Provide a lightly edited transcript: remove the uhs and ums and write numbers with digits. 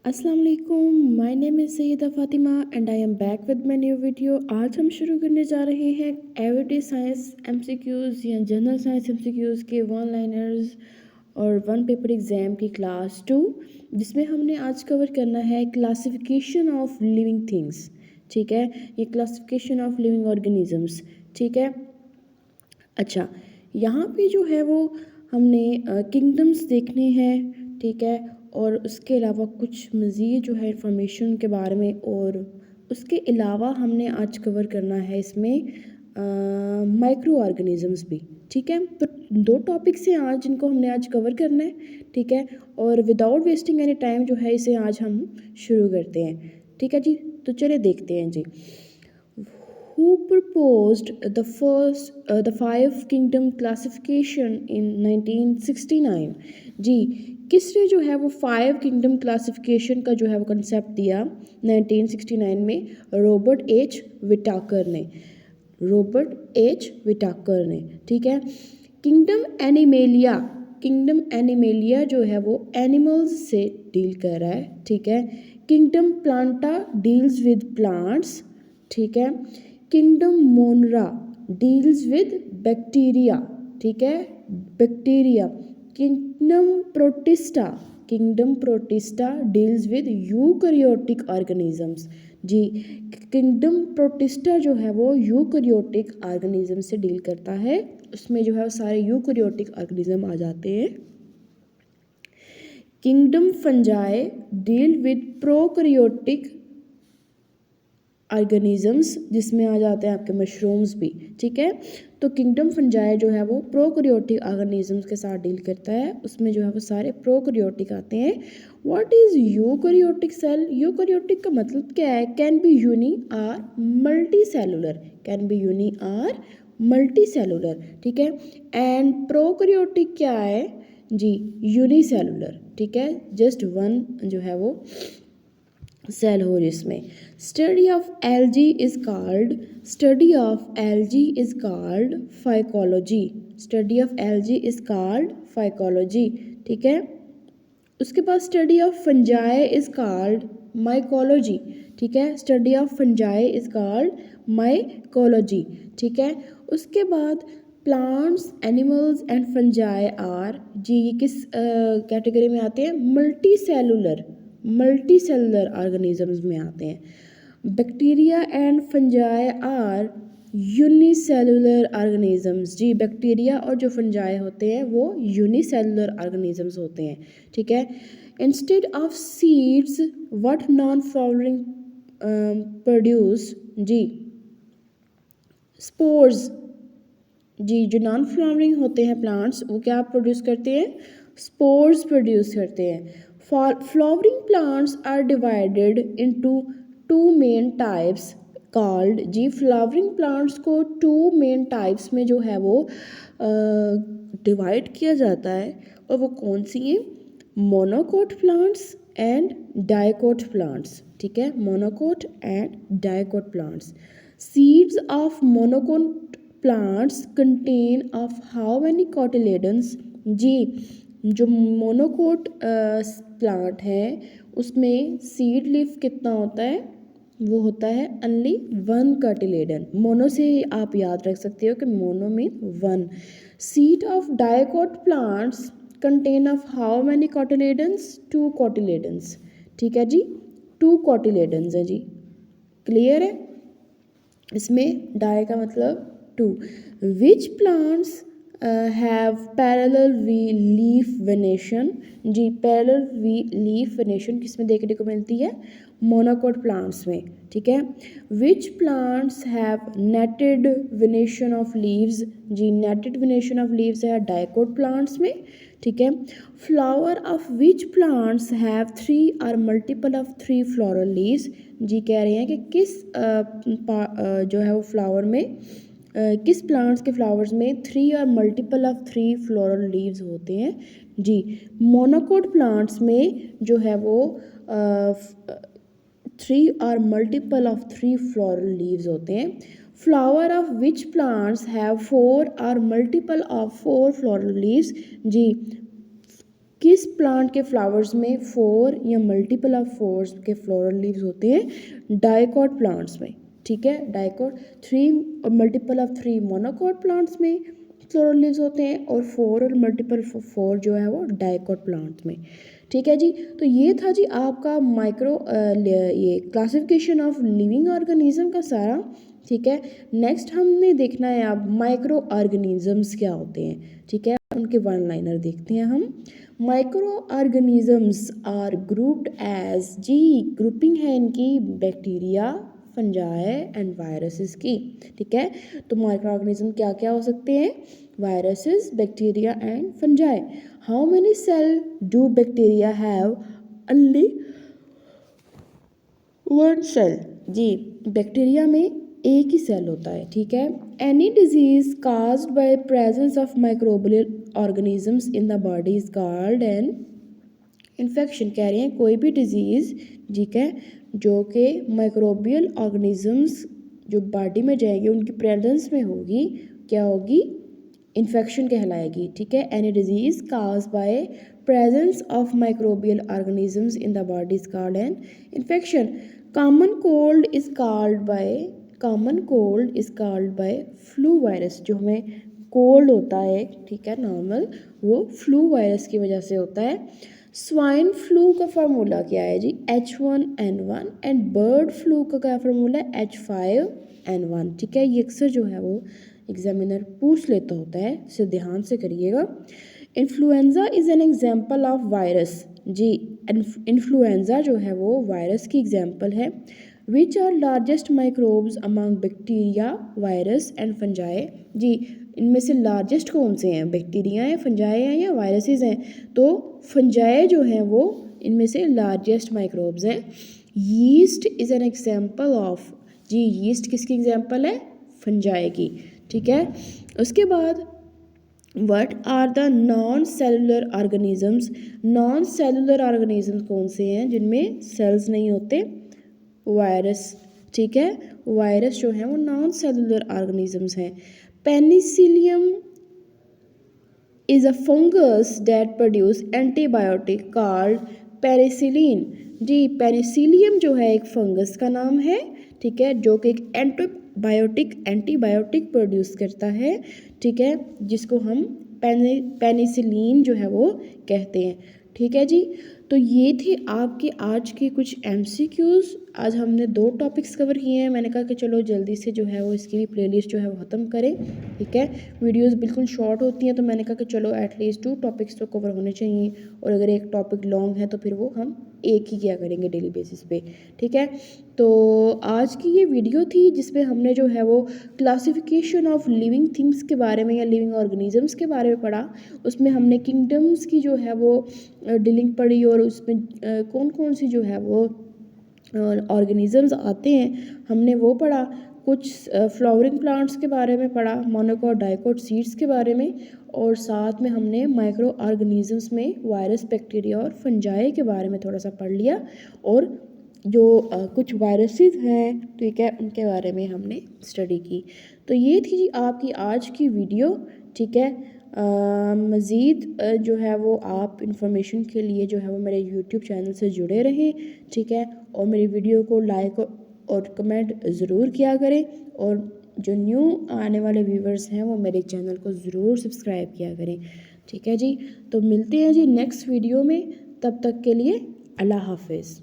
अस्सलाम वालेकुम, my name is Syeda Fatima and I am back with my new video. आज हम शुरू करने जा रहे हैं एवरीडे साइंस एमसीक्यूज़ या जनरल साइंस एमसीक्यूज़ के वन लाइनर्स और वन पेपर एग्ज़ाम की क्लास 2, जिसमें हमने आज कवर करना है क्लासिफिकेशन ऑफ लिविंग थिंग्स। ठीक है, ये क्लासिफिकेशन ऑफ लिविंग ऑर्गेनिजम्स। ठीक है, अच्छा, यहाँ पे जो है वो हमने किंगडम्स देखने हैं। ठीक है, और उसके अलावा कुछ मज़ीद जो है इंफॉर्मेशन के बारे में, और उसके अलावा हमने आज कवर करना है इसमें माइक्रो ऑर्गेनिजम्स भी। ठीक है, तो दो टॉपिक्स हैं आज जिनको हमने आज कवर करना है। ठीक है, और विदाउट वेस्टिंग एनी टाइम जो है इसे आज हम शुरू करते हैं। ठीक है जी, तो चलिए देखते हैं जी। Who proposed the five kingdom classification in 1969? जी, किसने जो है वो फाइव किंगडम क्लासिफिकेशन का जो है वो कंसेप्ट दिया 1969 में? रॉबर्ट एच विटाकर ने। ठीक है, किंगडम एनिमेलिया जो है वो एनिमल्स से डील कर रहा है। ठीक है, kingdom Plantae deals with plants. ठीक है, kingdom Monera deals with bacteria. ठीक है, bacteria. Kingdom Protista deals with eukaryotic organisms. जी, किंगडम प्रोटिस्टा जो है वो यूकैरियोटिक ऑर्गेनिज्म से डील करता है। उसमें जो है वो सारे यूकैरियोटिक ऑर्गेनिज्म आ जाते हैं। Kingdom fungi deal with prokaryotic organisms, जिसमें आ जाते हैं आपके मशरूम्स भी। ठीक है, तो किंगडम फंजाई जो है वो प्रोकैरियोटिक ऑर्गेनिजम्स के साथ डील करता है। उसमें जो है वो सारे प्रोकैरियोटिक आते हैं। What is eukaryotic cell? Eukaryotic का मतलब क्या है? Can be uni or multicellular. ठीक है, एंड प्रोकैरियोटिक क्या है जी? यूनिसेलुलर। ठीक है, जस्ट वन जो है वो सेल हो जिसमें। Study of algae is called phycology. ठीक है, उसके बाद study of fungi is called mycology. ठीक है, study of fungi is called mycology. ठीक है, उसके बाद plants animals and fungi R G, ये किस कैटेगरी में आते हैं? मल्टी सेलुलर ऑर्गेनिजम्स में आते हैं। Bacteria and fungi are unicellular organisms. जी, बैक्टीरिया और जो फंजाई होते हैं वो यूनिसेलुलर ऑर्गेनिजम्स होते हैं। ठीक है, instead of seeds what non flowering produce? जी, स्पोर्स। जी, जो नॉन फ्लावरिंग होते हैं प्लांट्स वो क्या प्रोड्यूस करते हैं? स्पोर्स प्रोड्यूस करते हैं। Flowering plants are divided into two main types called. जी, फ्लावरिंग प्लांट्स को टू मेन टाइप्स में जो है वो डिवाइड किया जाता है, और वो कौन सी हैं? Monocot plants and dicot plants. ठीक है, monocot and dicot plants. Seeds of monocot plants contain of how many cotyledons? जी, जो मोनोकोट प्लांट है उसमें सीड लीफ कितना होता है? वो होता है ओनली वन कोटिलेडन। मोनो से आप याद रख सकते हो कि mono mean one. Seed of dicot plants contain of how many cotyledons? Two cotyledons. ठीक है जी, टू कोटिलेडन्स है जी, क्लियर है? इसमें डाई का मतलब two. Which plants have parallel leaf venation? जी, पैरेलल लीफ वेनेशन किसमें देखने को मिलती है? मोनोकोट प्लांट्स में। ठीक है, which plants have netted venation of leaves? जी, नेटेड वेनेशन ऑफ लीव्स है डाइकोट प्लांट्स में। ठीक है, flower of which plants have three or multiple of three floral leaves? जी, कह रहे हैं कि किस जो है वो फ्लावर में किस प्लांट्स के फ्लावर्स में three or multiple of three floral leaves होते हैं? जी, मोनोकोट प्लांट्स में जो है वो three or multiple of three floral leaves होते हैं। Flower of which plants have four or multiple of four floral leaves? जी, किस प्लांट के फ्लावर्स में 4 या मल्टीपल ऑफ 4 के फ्लोरल लीव्स होते हैं? डाइकोट प्लांट्स में, ठीक है, डाइकोट 3 और मल्टीपल ऑफ 3 मोनोकोट प्लांट्स में फ्लोरल लीव्स होते हैं और 4 और मल्टीपल 4 जो है वो डाइकोट प्लांट्स में, ठीक है जी। तो ये था जी आपका ये क्लासिफिकेशन ऑफ लिविंग ऑर्गेनिज्म का सारा, ठीक है। नेक्स्ट हमने देखना है अब माइक्रो ऑर्गेनिजम्स क्या होते हैं, ठीक है, उनके वन लाइनर देखते हैं हम। Micro organisms are grouped as, जी ग्रुपिंग है इनकी बैक्टीरिया, फंजाई एंड वायरसेस की, ठीक है। तो माइक्रो ऑर्गेनिज्म क्या क्या हो सकते हैं? Viruses, bacteria and fungi. How many cell do bacteria have? Only 1 cell, जी बैक्टीरिया में एक ही सेल होता है, ठीक है। Any disease caused by presence of microbial organisms in the body is called an infection. कह रहे हैं कोई भी डिजीज़, ठीक है, जो कि माइक्रोबियल ऑर्गेनिजम्स जो बॉडी में जाएंगे उनकी प्रेजेंस में होगी, क्या होगी? इन्फेक्शन कहलाएगी, ठीक है। Any disease cause by presence of microbial organisms in the body is called an infection. Common cold is called by flu virus. जो हमें कोल्ड होता है, ठीक है, नॉर्मल, वो फ्लू वायरस की वजह से होता है। स्वाइन फ्लू का फार्मूला क्या है जी? H1N1 एंड बर्ड फ्लू का क्या फार्मूला है? H5N1, ठीक है। ये अक्सर जो है वो एग्जामिनर पूछ लेता होता है, इसे ध्यान से करिएगा। Influenza is an example of virus, जी इन्फ्लुएंजा जो है वो वायरस की एग्जाम्पल है। Which are largest microbes among bacteria, virus and fungi, जी इनमें से लार्जेस्ट कौन से हैं? बैक्टीरिया हैं, फंजाई हैं या वायरसेस हैं? तो फंजाई जो हैं वो इनमें से लार्जेस्ट माइक्रोब्स हैं। Yeast is an example of, जी यीस्ट किसकी एग्जाम्पल है? फंजाई की, ठीक है। उसके बाद what are the non cellular organisms? Non cellular organisms कौन से हैं जिनमें सेल्स नहीं होते? वायरस, ठीक है, वायरस जो है वो नॉन सेलुलर ऑर्गेनिजम्स हैं। Penicillium is a fungus that produce antibiotic called penicillin. जी पेनिसिलियम जो है एक फंगस का नाम है, ठीक है, जो कि एक एंटीबायोटिक प्रोड्यूस करता है, ठीक है, जिसको हम पेनिसिलिन जो है वो कहते हैं, ठीक है जी। तो ये थे आपके आज के कुछ MCQs। आज हमने 2 टॉपिक्स कवर किए हैं। मैंने कहा कि चलो जल्दी से जो है वो इसकी भी प्लेलिस्ट जो है वो ख़त्म करें, ठीक है। वीडियोस बिल्कुल शॉर्ट होती हैं, तो मैंने कहा कि चलो एटलीस्ट 2 टॉपिक्स तो कवर होने चाहिए, और अगर एक टॉपिक लॉन्ग है तो फिर वो हम एक ही किया करेंगे डेली बेसिस पे, ठीक है। तो आज की ये वीडियो थी जिसमें हमने जो है वो क्लासिफिकेशन ऑफ लिविंग थिंग्स के बारे में या लिविंग ऑर्गेनिजम्स के बारे में पढ़ा। उसमें हमने किंगडम्स की जो है वो डीलिंग पढ़ी, और उसमें कौन कौन सी जो है वो ऑर्गेनिजम्स आते हैं हमने वो पढ़ा। कुछ फ्लावरिंग प्लांट्स के बारे में पढ़ा, मोनोकोट डाइकोट सीड्स के बारे में, और साथ में हमने माइक्रो ऑर्गेनिजम्स में वायरस, बैक्टीरिया और फंजाई के बारे में थोड़ा सा पढ़ लिया, और जो कुछ वायरसेस हैं, ठीक है, उनके बारे में हमने स्टडी की। तो ये थी जी आपकी आज की वीडियो, ठीक है। मज़ीद जो है वो आप इंफॉर्मेशन के लिए जो है वो मेरे यूट्यूब चैनल से जुड़े रहें, ठीक है, और मेरी वीडियो को लाइक और कमेंट ज़रूर किया करें, और जो न्यू आने वाले व्यूवर्स हैं वो मेरे चैनल को ज़रूर सब्सक्राइब किया करें, ठीक है जी। तो मिलते हैं जी नेक्स्ट वीडियो में, तब तक के लिए अल्लाह हाफिज़।